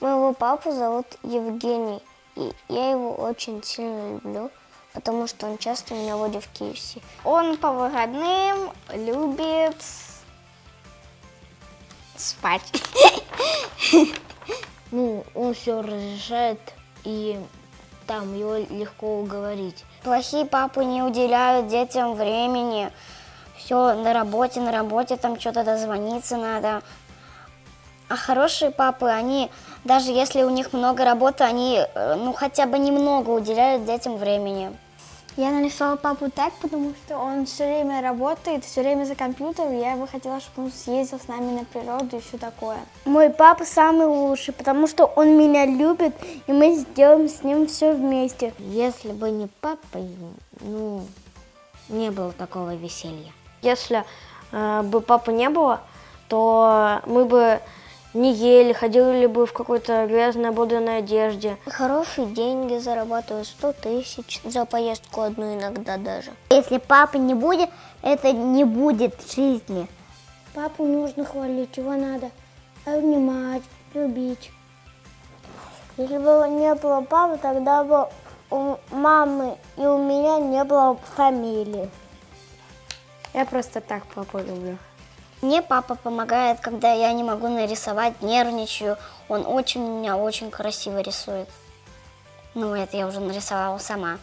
Моего папу зовут Евгений, и я его очень сильно люблю, потому что он часто меня водит в KFC. Он по выходным любит спать. Ну, он все разрешает, и там его легко уговорить. Плохие папы не уделяют детям времени. Все на работе, там что-то дозвониться надо. А хорошие папы, они, даже если у них много работы, они, хотя бы немного уделяют детям времени. Я нарисовала папу так, потому что он все время работает, все время за компьютером. Я бы хотела, чтобы он съездил с нами на природу и все такое. Мой папа самый лучший, потому что он меня любит, и мы сделаем с ним все вместе. Если бы не папа, не было такого веселья. Если бы папы не было, то мы бы не ели, ходили бы в какой-то грязной ободранной одежде. Хорошие деньги зарабатывают, 100 тысяч за поездку одну иногда даже. Если папы не будет, это не будет жизни. Папу нужно хвалить, его надо обнимать, любить. Если бы не было папы, тогда бы у мамы и у меня не было фамилии. Я просто так папу люблю. Мне папа помогает, когда я не могу нарисовать, нервничаю. Он меня очень красиво рисует. Это я уже нарисовала сама.